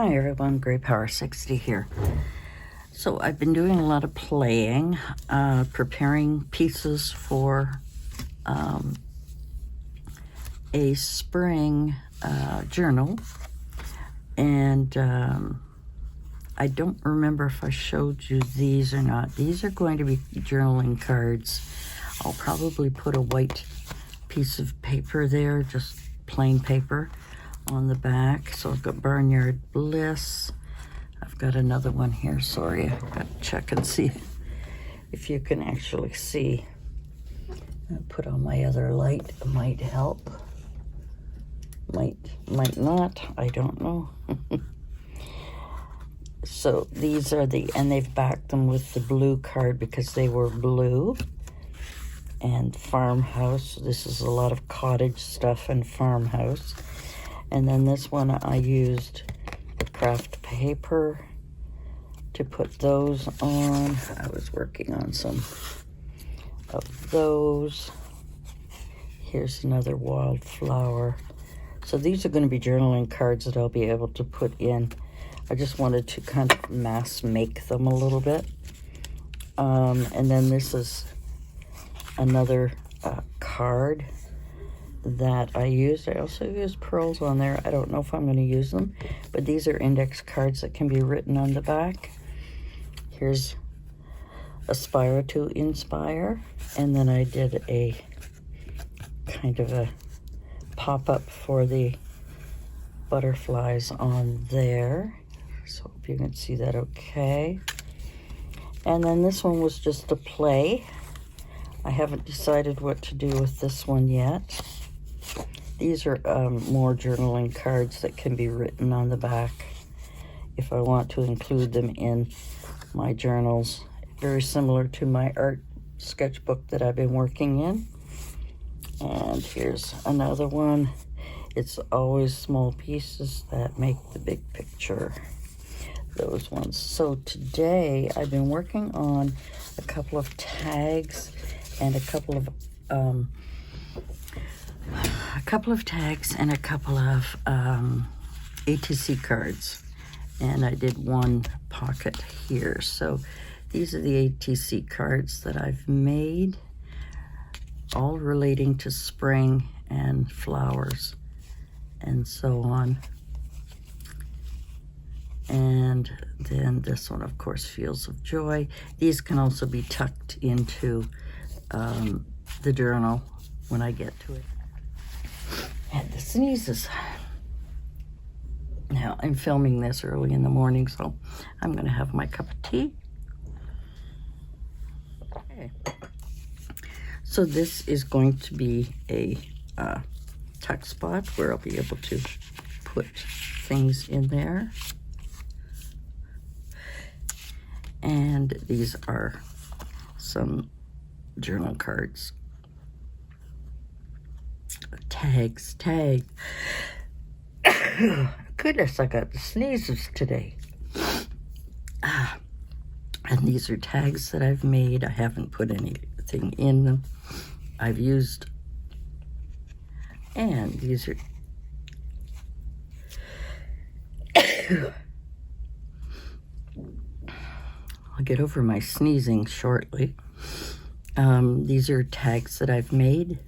Hi everyone, Grey Power 60 here. So I've been doing a lot of playing, preparing pieces for a spring journal, and I don't remember if I showed you these or not. These are going to be journaling cards. I'll probably put a white piece of paper there, just plain paper, on the back. So I've got Barnyard Bliss. I've got another one here. Sorry, I've got to check and see if you can actually see. I'll put on my other light. It might help. Might not. I don't know. So these are and they've backed them with the blue card because they were blue. And farmhouse. This is a lot of cottage stuff and farmhouse. And then this one I used the craft paper to put those on. I was working on some of those. Here's another wildflower. So these are going to be journaling cards that I'll be able to put in. I just wanted to kind of mass make them a little bit. And then this is another card that I used. I also used pearls on there. I don't know if I'm going to use them, but these are index cards that can be written on the back. Here's Aspire to Inspire, and then I did a kind of a pop-up for the butterflies on there. So hope you can see that okay. And then this one was just a play. I haven't decided what to do with this one yet. These are more journaling cards that can be written on the back if I want to include them in my journals. Very similar to my art sketchbook that I've been working in. And here's another one. It's always small pieces that make the big picture. Those ones. So today I've been working on a couple of tags and a couple of ATC cards, and I did one pocket here. So these are the ATC cards that I've made, all relating to spring and flowers and so on. And then this one, of course, Fields of Joy. These can also be tucked into the journal when I get to it. And the sneezes. Now, I'm filming this early in the morning, so I'm going to have my cup of tea. Okay. So this is going to be a tuck spot where I'll be able to put things in there. And these are some journal cards. Tags. Goodness, I got the sneezes today. And these are tags that I've made. I haven't put anything in them. I've used. And these are. I'll get over my sneezing shortly. These are tags that I've made.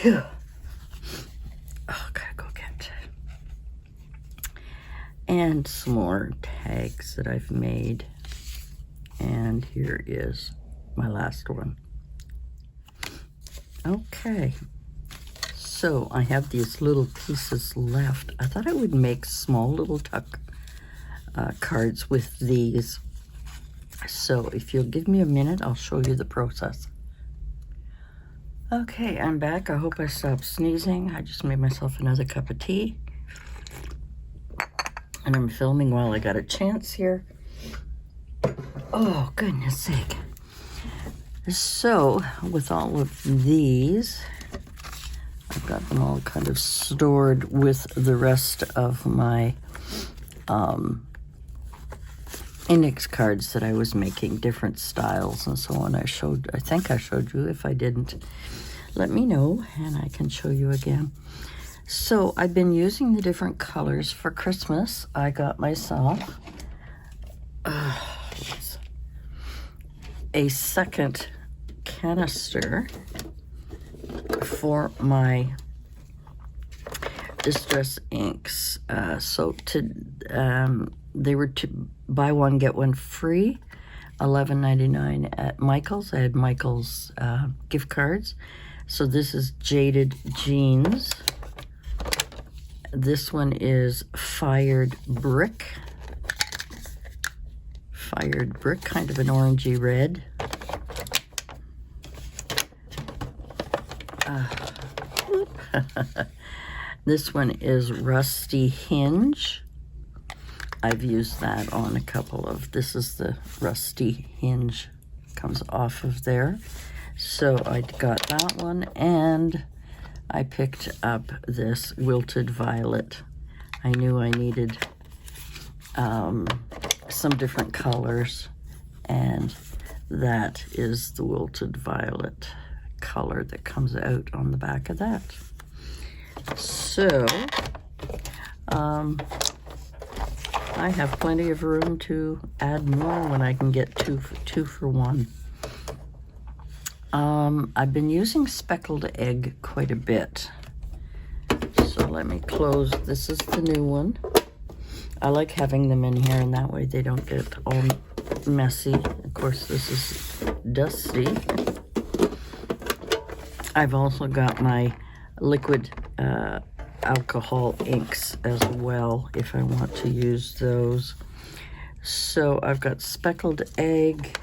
Oh, gotta go get it. And some more tags that I've made. And here is my last one. Okay. So I have these little pieces left. I thought I would make small little tuck cards with these. So if you'll give me a minute, I'll show you the process. Okay, I'm back. I hope I stopped sneezing. I just made myself another cup of tea. And I'm filming while I got a chance here. Oh, goodness sake. So, with all of these, I've got them all kind of stored with the rest of my index cards that I was making, different styles and so on. I think I showed you. If I didn't, let me know and I can show you again. So I've been using the different colors for Christmas. I got myself a second canister for my Distress inks. They were to buy one get one free, $11.99 at Michael's. I had Michael's gift cards. So this is Jaded Jeans. This one is Fired Brick. Fired Brick, kind of an orangey red. This one is Rusty Hinge. I've used that on a couple of, this is the Rusty Hinge, comes off of there. So I got that one, and I picked up this Wilted Violet. I knew I needed some different colors, and that is the Wilted Violet color that comes out on the back of that. So I have plenty of room to add more when I can get two for one. I've been using Speckled Egg quite a bit. So let me close. This is the new one. I like having them in here, and that way they don't get all messy. Of course, this is dusty. I've also got my liquid alcohol inks as well, if I want to use those. So I've got Speckled Egg,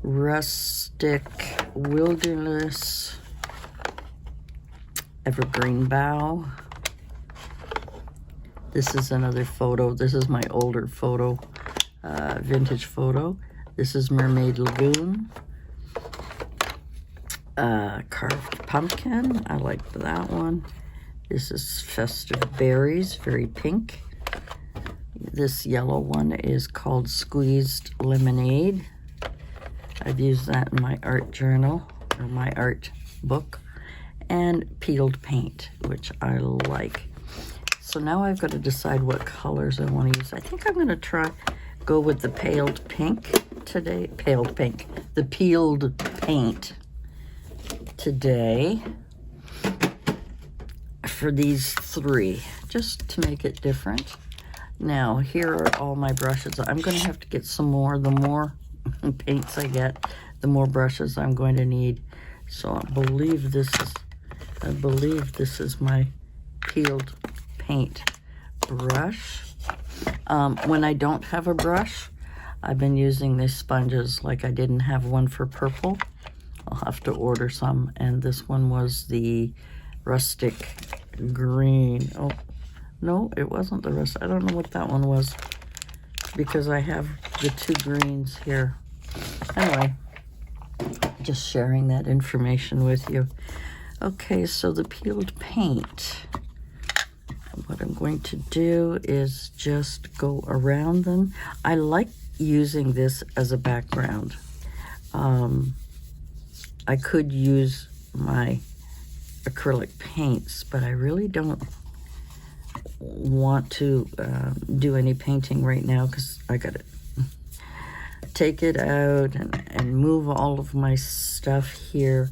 Rustic, Wilderness, Evergreen Bough. This is another photo. This is my older photo, vintage photo. This is Mermaid Lagoon. Carved Pumpkin, I like that one. This is Festive Berries, very pink. This yellow one is called Squeezed Lemonade. I've used that in my art journal, or my art book. And Peeled Paint, which I like. So now I've got to decide what colors I want to use. I think I'm going to go with the paled pink today. The peeled paint today for these three, just to make it different. Now, here are all my brushes. I'm going to have to get some more. The more paints I get, the more brushes I'm going to need. So I believe this is my peeled paint brush. When I don't have a brush, I've been using these sponges. Like I didn't have one for purple. I'll have to order some. And this one was the Rustic Green. Oh, no, it wasn't the Rustic. I don't know what that one was, because I have the two greens here. Anyway, just sharing that information with you. Okay, so the peeled paint. What I'm going to do is just go around them. I like using this as a background. I could use my acrylic paints, but I really don't want to do any painting right now, because I got to take it out and move all of my stuff here.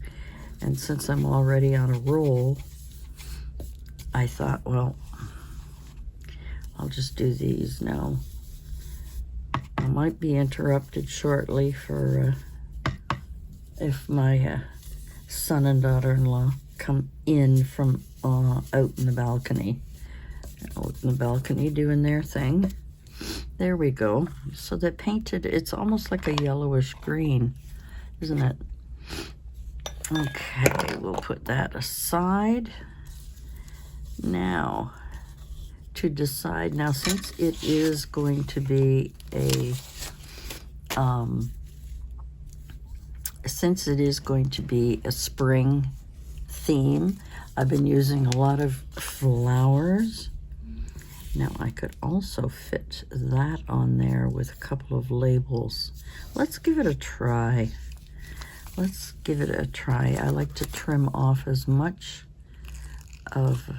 And since I'm already on a roll, I thought, well, I'll just do these now. I might be interrupted shortly for if my son and daughter-in-law come in from out in the balcony. Out in the balcony doing their thing. There we go. So that painted, it's almost like a yellowish green, isn't it? Okay, we'll put that aside. Now, to decide, now since it is going to be a spring theme, I've been using a lot of flowers. Now I could also fit that on there with a couple of labels. Let's give it a try. let's give it a try. I like to trim off as much of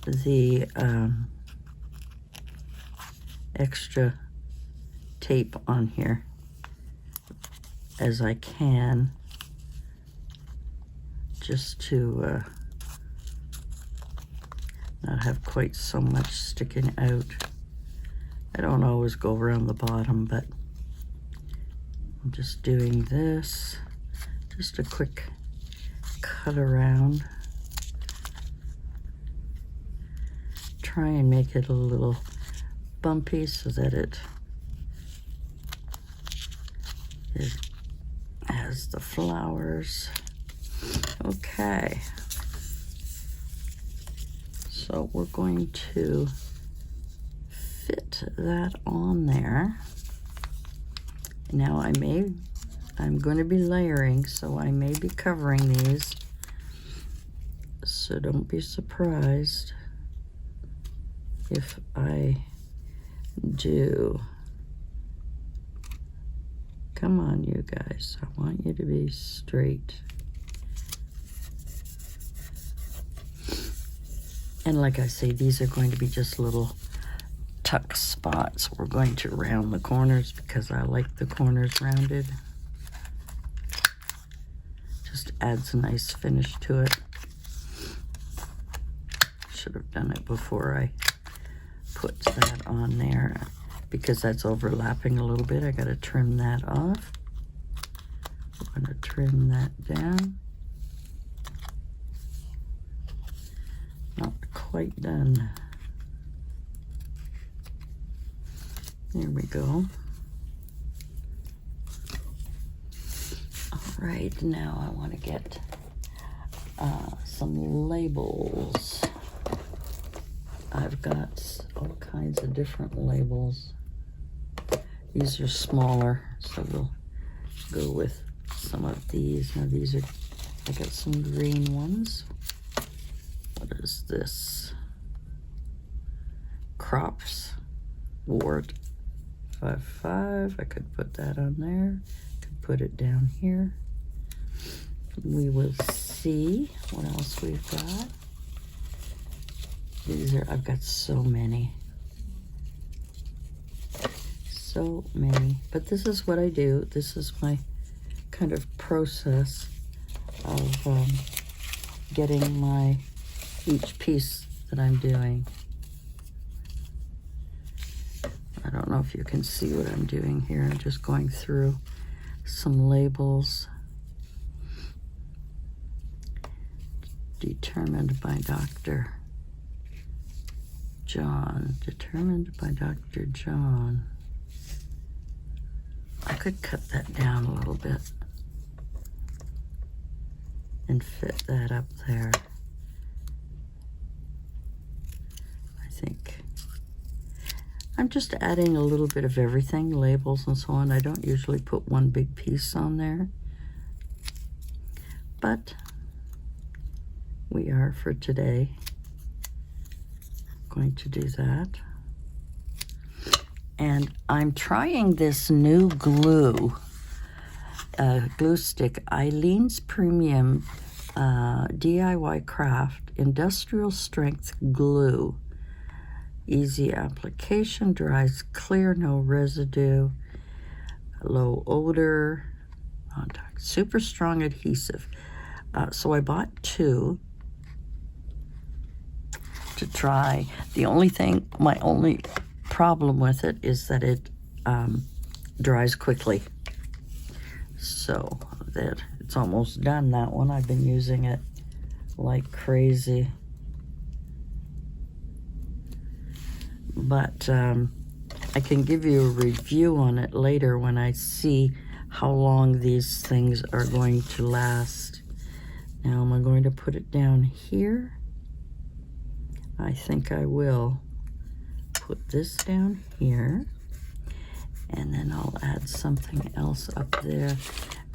the extra tape on here as I can, just to not have quite so much sticking out. I don't always go around the bottom, but I'm just doing this, just a quick cut around. Try and make it a little bumpy so that it has the flowers. Okay. So we're going to fit that on there. Now I'm going to be layering, so I may be covering these. So don't be surprised if I do. Come on, you guys. I want you to be straight. And like I say, these are going to be just little tuck spots. We're going to round the corners because I like the corners rounded. Just adds a nice finish to it. Should have done it before I put that on there because that's overlapping a little bit. I got to trim that off. I'm going to trim that down. Not quite done. There we go. All right, now I want to get some labels. I've got all kinds of different labels. These are smaller, so we'll go with some of these. Now these are, I got some green ones. What is this? Crops, Ward 5-5. I could put that on there. Could put it down here. We will see what else we've got. These are, I've got so many. So many. But this is what I do. This is my kind of process of getting my each piece that I'm doing. I don't know if you can see what I'm doing here. I'm just going through some labels. Determined by Dr. John. Determined by Dr. John. I could cut that down a little bit and fit that up there. I think I'm just adding a little bit of everything, labels and so on. I don't usually put one big piece on there, but we are for today going to do that. And I'm trying this new glue, glue stick, Eileen's Premium DIY Craft Industrial Strength Glue. Easy application, dries clear, no residue, low odor, super strong adhesive. So I bought 2 to try. The only thing, my only problem with it is that it dries quickly. So that it's almost done, that one. I've been using it like crazy. But I can give you a review on it later when I see how long these things are going to last. Now, am I going to put it down here? I think I will put this down here, and then I'll add something else up there,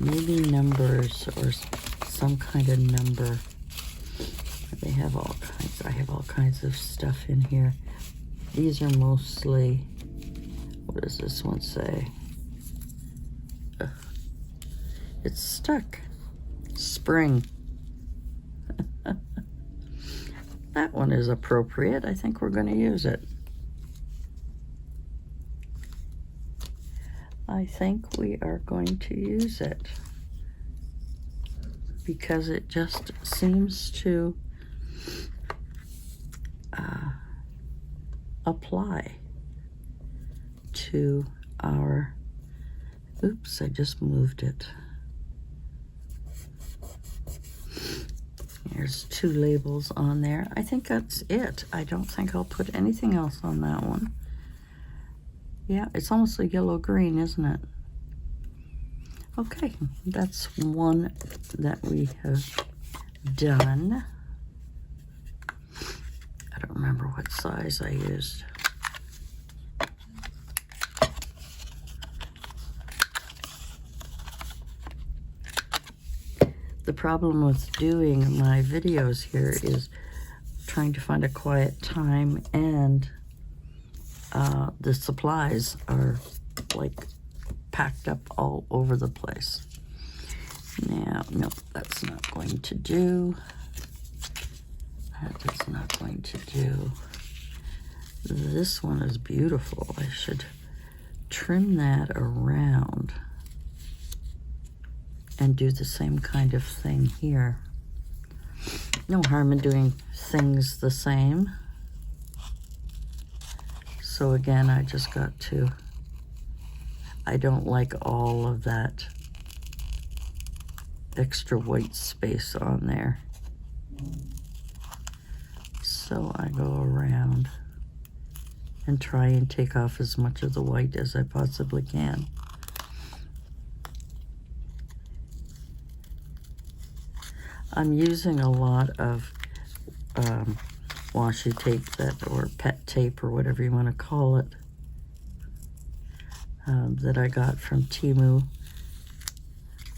maybe numbers or some kind of number. They have all kinds, I have all kinds of stuff in here. These are mostly, what does this one say? It's stuck. Spring. That one is appropriate. I think we're going to use it. I think we are going to use it because it just seems to apply to our, oops, I just moved it. There's 2 labels on there. I think that's it. I don't think I'll put anything else on that one. Yeah, it's almost a yellow-green, isn't it? Okay, that's one that we have done. I don't remember what size I used. The problem with doing my videos here is trying to find a quiet time, and the supplies are like packed up all over the place. Now, no, that's not going to do. That is not going to do. This one is beautiful. I should trim that around and do the same kind of thing here. No harm in doing things the same. So again, I just got to, I don't like all of that extra white space on there. So I go around and try and take off as much of the white as I possibly can. I'm using a lot of washi tape or pet tape or whatever you want to call it that I got from Temu.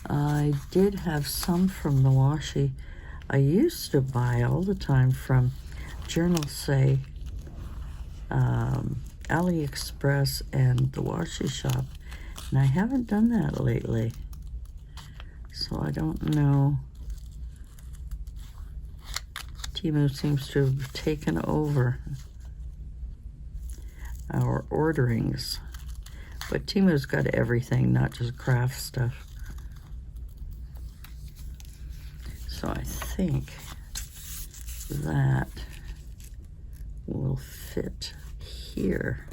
I did have some from the washi. I used to buy all the time from Journal Say, AliExpress, and the washi shop, and I haven't done that lately, so I don't know. Temu seems to have taken over our orderings, but Temu's got everything, not just craft stuff. So I think that will fit here.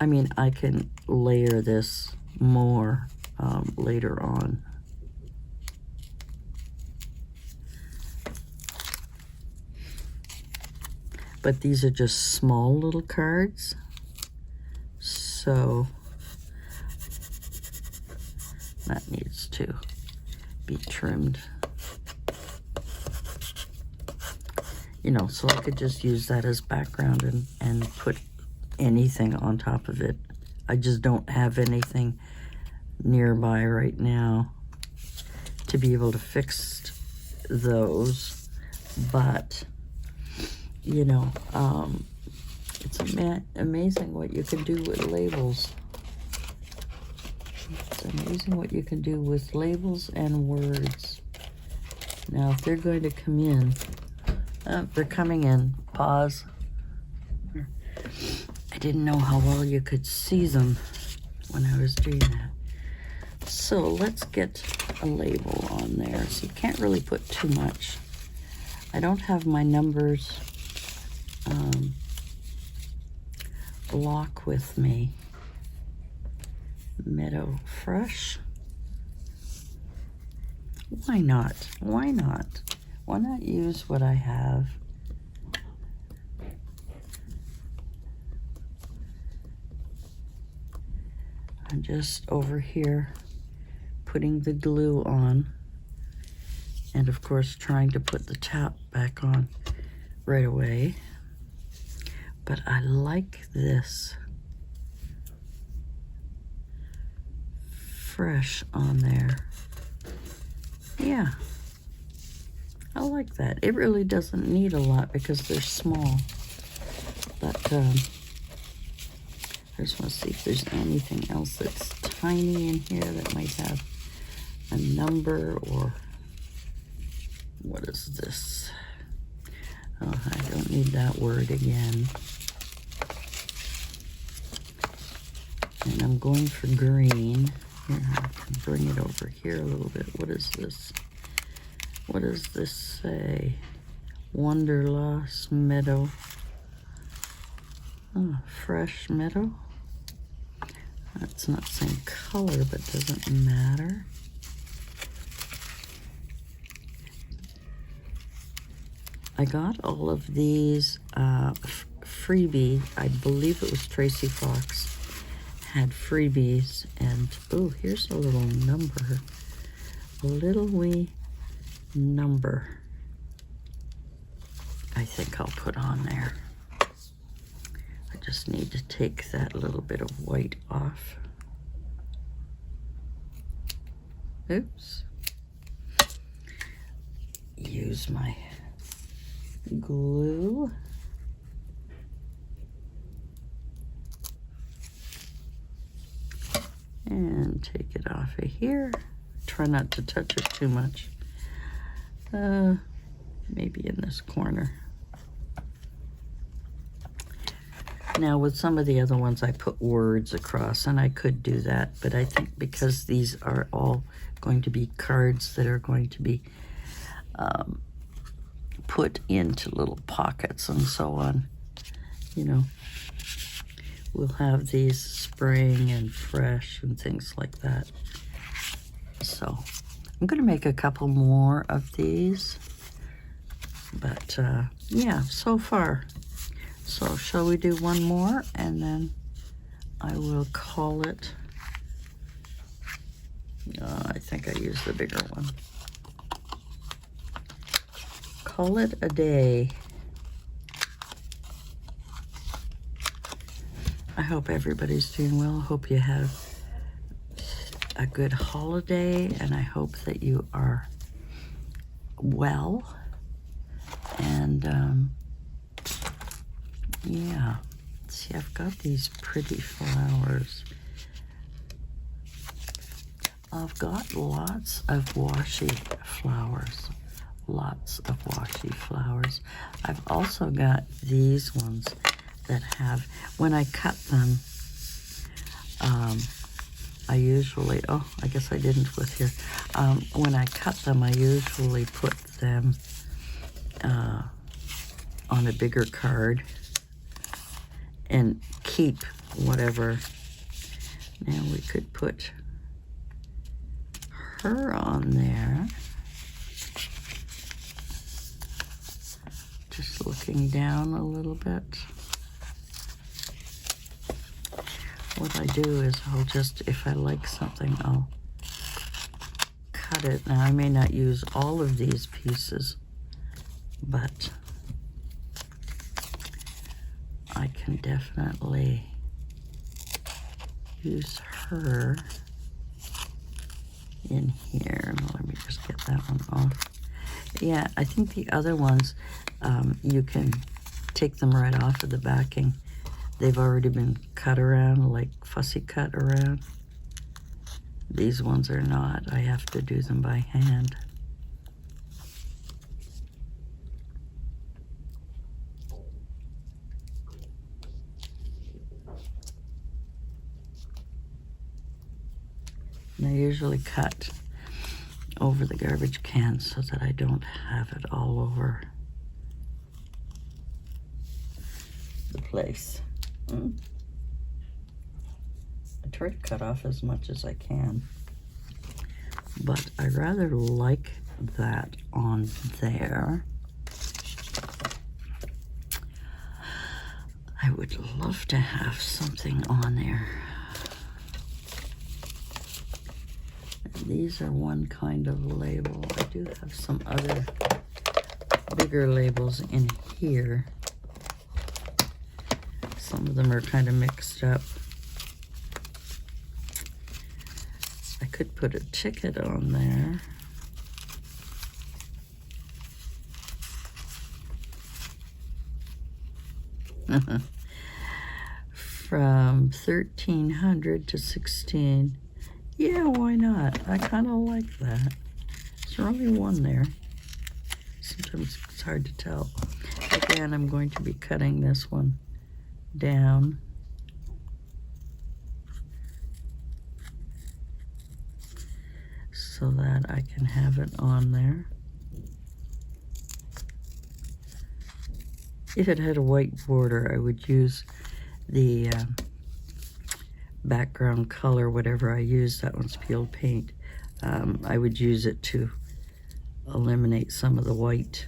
I mean, I can layer this more later on. But these are just small little cards, so that needs to be trimmed. You know, so I could just use that as background and put anything on top of it. I just don't have anything nearby right now to be able to fix those, but you know, it's amazing what you can do with labels. It's amazing what you can do with labels and words. Now, if they're going to come in, they're coming in. Pause. I didn't know how well you could see them when I was doing that. So let's get a label on there. So you can't really put too much. I don't have my numbers block with me. Meadow Fresh. Why not? Why not? Why not use what I have? I'm just over here putting the glue on, and of course trying to put the top back on right away. But I like this fresh on there. Yeah, I like that. It really doesn't need a lot because they're small, but they're just want to see if there's anything else that's tiny in here that might have a number, or what is this? Oh, I don't need that word again. And I'm going for green. Here, I can bring it over here a little bit. What is this? What does this say? Wanderlust Meadow. Oh, fresh meadow. That's not the same color, but doesn't matter. I got all of these freebie. I believe it was Tracy Fox had freebies, and oh, here's a little number, a little wee number. I think I'll put on there. I just need to take that little bit of white off. Oops. Use my glue. And take it off of here. Try not to touch it too much. Maybe in this corner. Now with some of the other ones I put words across, and I could do that, but I think because these are all going to be cards that are going to be put into little pockets and so on, you know, we'll have these spring and fresh and things like that. So I'm going to make a couple more of these, but yeah, so far. So shall we do one more, and then I will call it, I think I used the bigger one. Call it a day. I hope everybody's doing well. I hope you have a good holiday, and I hope that you are well. And yeah, see, I've got these pretty flowers. I've got lots of washi flowers. Lots of washi flowers. I've also got these ones that have, when I cut them, I usually, oh, I guess I didn't with here. When I cut them, I usually put them on a bigger card and keep whatever. Now we could put her on there. Just looking down a little bit. What I do is I'll just, if I like something, I'll cut it. Now I may not use all of these pieces, but I can definitely use her in here. Let me just get that one off. Yeah, I think the other ones, you can take them right off of the backing. They've already been cut around, like fussy cut around. These ones are not. I have to do them by hand. And I usually cut over the garbage can so that I don't have it all over the place. I try to cut off as much as I can, but I rather like that on there. I would love to have something on there. And these are one kind of label. I do have some other bigger labels in here. Some of them are kind of mixed up. I could put a ticket on there. from 1300 to 16. Yeah, why not? I kind of like that. There's only one there. Sometimes it's hard to tell. Again, I'm going to be cutting this one down. So that I can have it on there. If it had a white border, I would use the background color, whatever I use. That one's peeled paint. I would use it to eliminate some of the white.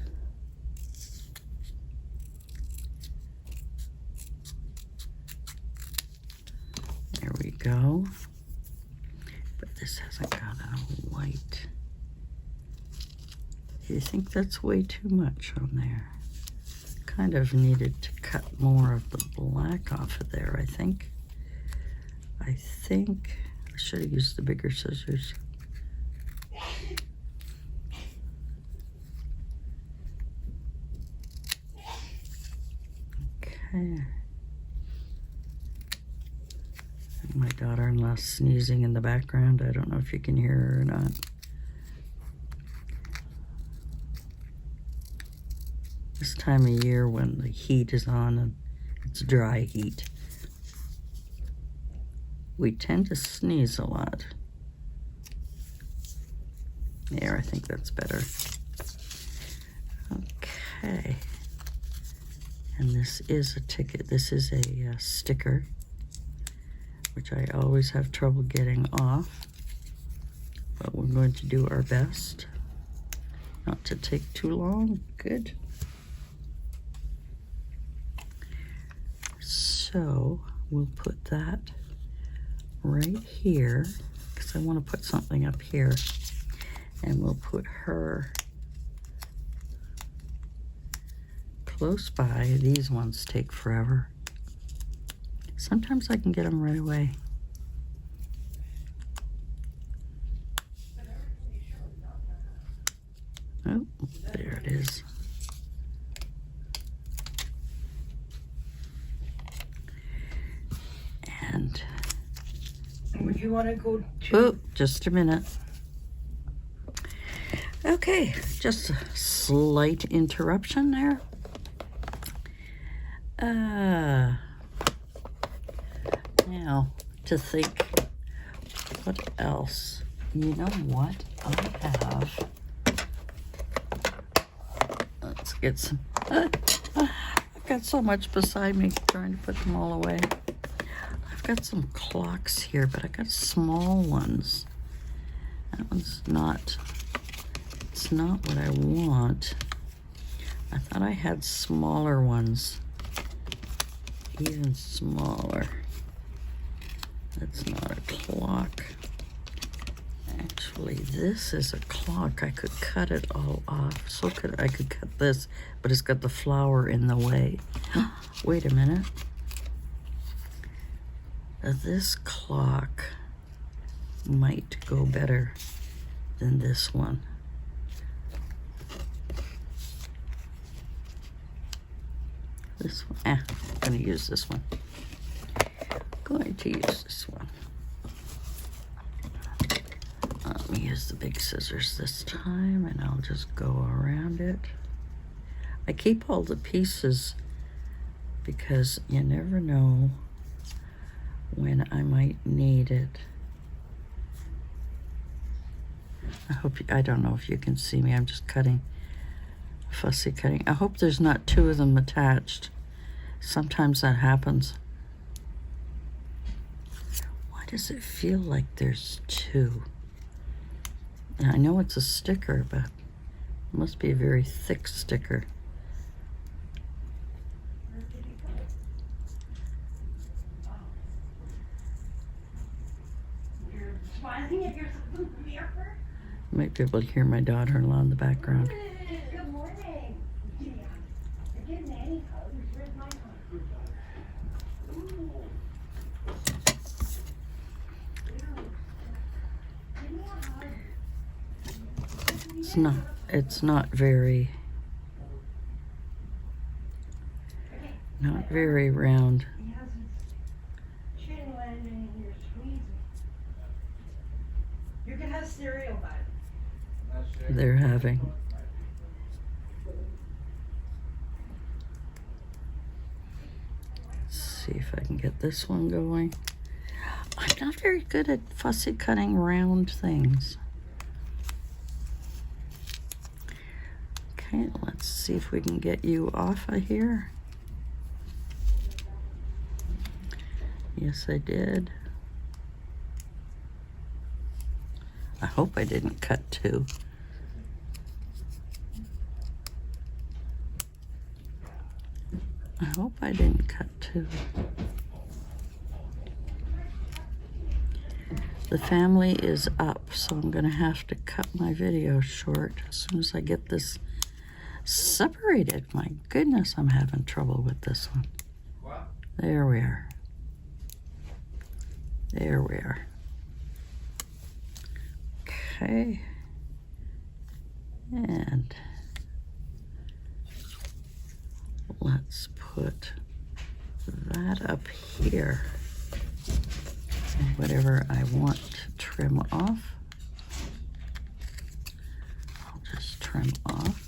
There we go. But this hasn't got a white. Do you think that's way too much on there? Kind of needed to cut more of the black off of there, I think. I should have used the bigger scissors. Okay. My daughter-in-law sneezing in the background. I don't know if you can hear her or not. This time of year when the heat is on and it's dry heat, we tend to sneeze a lot. There, I think that's better. Okay. And this is a ticket. This is a sticker, which I always have trouble getting off. But we're going to do our best not to take too long. Good. So we'll put that right here because I want to put something up here, and we'll put her close by. These ones take forever. Sometimes I can get them right away. Oh, there it is. And would you want to go to? Oh, just a minute. Okay, just a slight interruption there. Now to think, what else? You know what? I have. Let's get some. I've got so much beside me trying to put them all away. I've got some clocks here, but I got small ones. That one's not. It's not what I want. I thought I had smaller ones. Even smaller. That's not a clock. Actually, this is a clock. I could cut it all off. So I could cut this, but it's got the flower in the way. Wait a minute. This clock might go better than this one. This one, I'm going to use this one. Going to use this one. Let me use the big scissors this time, and I'll just go around it. I keep all the pieces because you never know when I might need it. I don't know if you can see me. I'm just cutting, fussy cutting. I hope there's not two of them attached. Sometimes that happens. Why does it feel like there's two? And I know it's a sticker, but it must be a very thick sticker. You're smiling at yourself in the mirror? You might be able to hear my daughter-in-law in the background. Good morning. Yeah. You're getting any hugs. Where's my hug? Give me a hug. It's not very round. cereal bud. they're having. Let's see if I can get this one going. I'm not very good at fussy cutting round things. Okay, let's see if we can get you off of here. Yes, I did. I hope I didn't cut two. I hope I didn't cut two. The family is up, so I'm gonna have to cut my video short as soon as I get this separated. My goodness, I'm having trouble with this one. There we are. There we are. Okay. And let's put that up here. And whatever I want to trim off, I'll just trim off.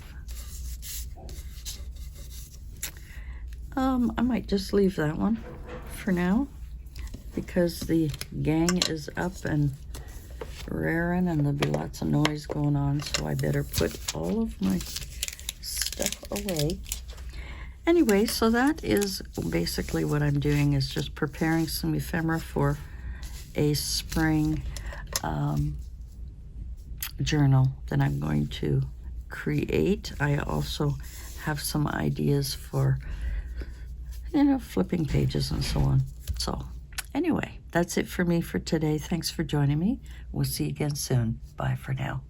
I might just leave that one for now because the gang is up and raring and there'll be lots of noise going on, so I better put all of my stuff away. Anyway, so that is basically what I'm doing, is just preparing some ephemera for a spring journal that I'm going to create. I also have some ideas for, you know, flipping pages and so on. So anyway, that's it for me for today. Thanks for joining me. We'll see you again soon. Bye for now.